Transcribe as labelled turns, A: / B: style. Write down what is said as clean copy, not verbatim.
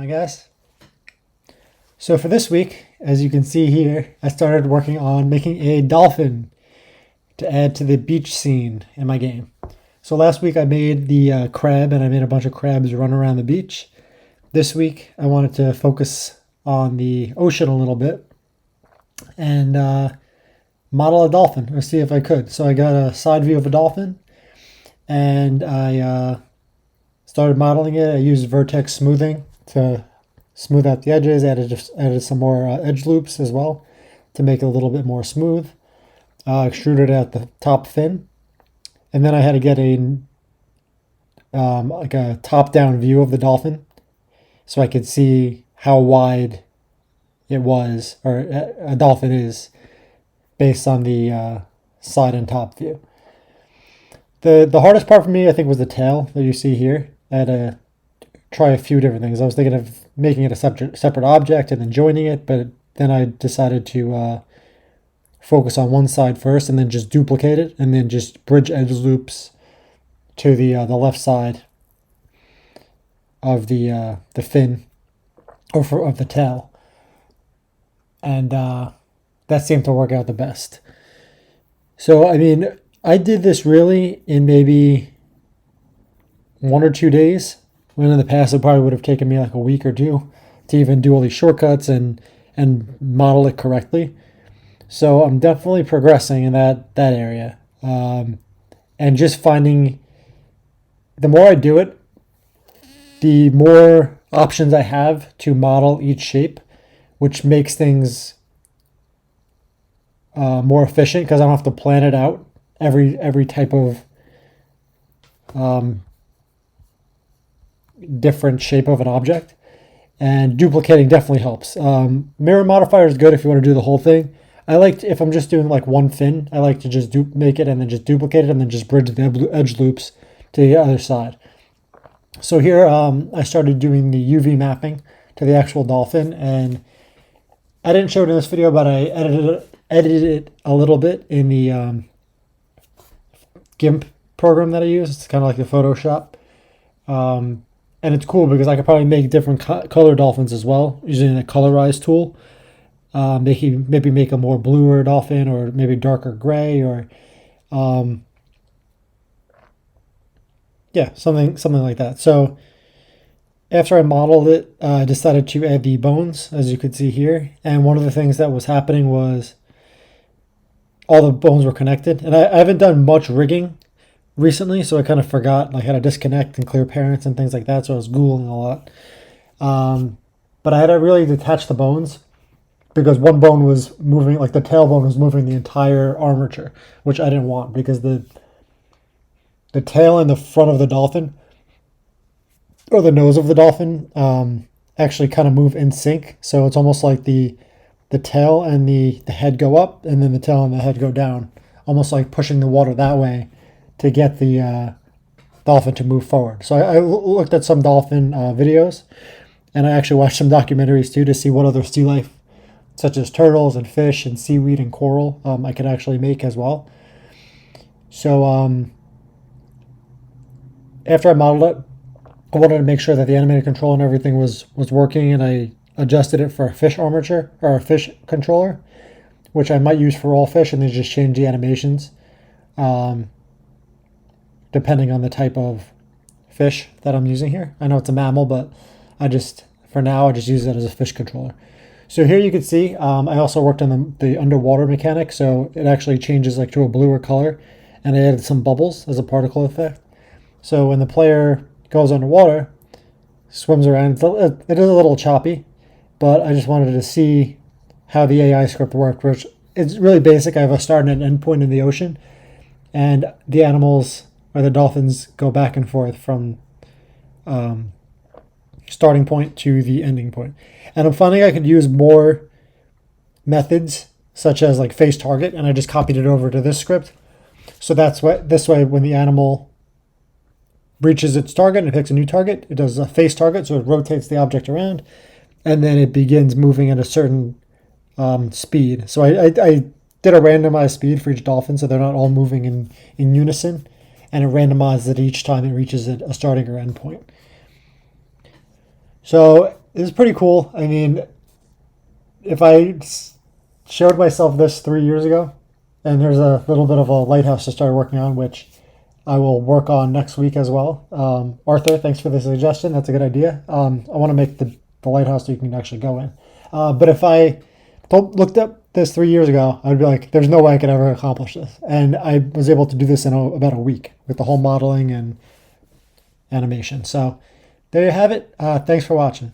A: going, guys? So for this week, as you can see here, I started working on making a dolphin to add to the beach scene in my game. So last week I made the crab, and I made a bunch of crabs run around the beach. This week I wanted to focus on the ocean a little bit and model a dolphin, or see if I could. So I got a side view of a dolphin, and I started modeling it. I used vertex smoothing to smooth out the edges. Added some more edge loops as well to make it a little bit more smooth. Extruded at the top fin, and then I had to get like a top-down view of the dolphin, so I could see how wide it was, or a dolphin is, based on the side and top view. The hardest part for me, I think, was the tail that you see here. I had to try a few different things. I was thinking of making it a separate object and then joining it, but then I decided to focus on one side first and then just duplicate it and then just bridge edge loops to the left side of the fin of the tail, and that seemed to work out the best. So I mean, I did this really in maybe 1 or 2 days, when in the past it probably would have taken me like a week or two to even do all these shortcuts and model it correctly. So I'm definitely progressing in that area, and just finding, the more I do it, the more options I have to model each shape, which makes things more efficient because I don't have to plan it out every type of different shape of an object. And duplicating definitely helps. Mirror modifier is good if you want to do the whole thing. I like, if I'm just doing like one fin, I like to just make it and then just duplicate it and then just bridge the edge loops to the other side. So here I started doing the UV mapping to the actual dolphin, and I didn't show it in this video, but I edited it a little bit in the GIMP program that I use. It's kind of like the Photoshop. And it's cool because I could probably make different color dolphins as well using the colorize tool. Maybe make a more bluer dolphin, or maybe darker gray, or something like that. So after I modeled it, I decided to add the bones, as you can see here. And one of the things that was happening was all the bones were connected. And I haven't done much rigging recently, so I kind of forgot like how to disconnect and clear parents and things like that. So I was Googling a lot. But I had to really detach the bones, because one bone was moving, like the tailbone was moving the entire armature, which I didn't want, because the tail and the front of the dolphin, or the nose of the dolphin, actually kind of move in sync. So it's almost like the tail and the head go up, and then the tail and the head go down, almost like pushing the water that way to get the dolphin to move forward. So I looked at some dolphin videos, and I actually watched some documentaries too to see what other sea life, such as turtles and fish and seaweed and coral, I could actually make as well. So after I modeled it, I wanted to make sure that the animated control and everything was working, and I adjusted it for a fish armature, or a fish controller, which I might use for all fish, and then just change the animations depending on the type of fish that I'm using here. I know it's a mammal, but for now I just use it as a fish controller. So here you can see, I also worked on the underwater mechanic, so it actually changes like to a bluer color, and I added some bubbles as a particle effect. So when the player goes underwater, swims around, it is a little choppy, but I just wanted to see how the AI script worked, which it's really basic. I have a start and an end point in the ocean, and the animals, or the dolphins, go back and forth from starting point to the ending point. And I'm finding I could use more methods, such as like face target, and I just copied it over to this script. So this way, when the animal reaches its target and it picks a new target, it does a face target, so it rotates the object around, and then it begins moving at a certain speed. So I did a randomized speed for each dolphin, so they're not all moving in unison, and it randomizes it each time it reaches a starting or end point. So It's pretty cool. I mean, if I showed myself this 3 years ago, and there's a little bit of a lighthouse to start working on, which I will work on next week as well. Arthur, thanks for the suggestion. That's a good idea. I want to make the lighthouse so you can actually go in. But if I looked up this 3 years ago, I'd be like, there's no way I could ever accomplish this. And I was able to do this in about a week with the whole modeling and animation. So there you have it. Thanks for watching.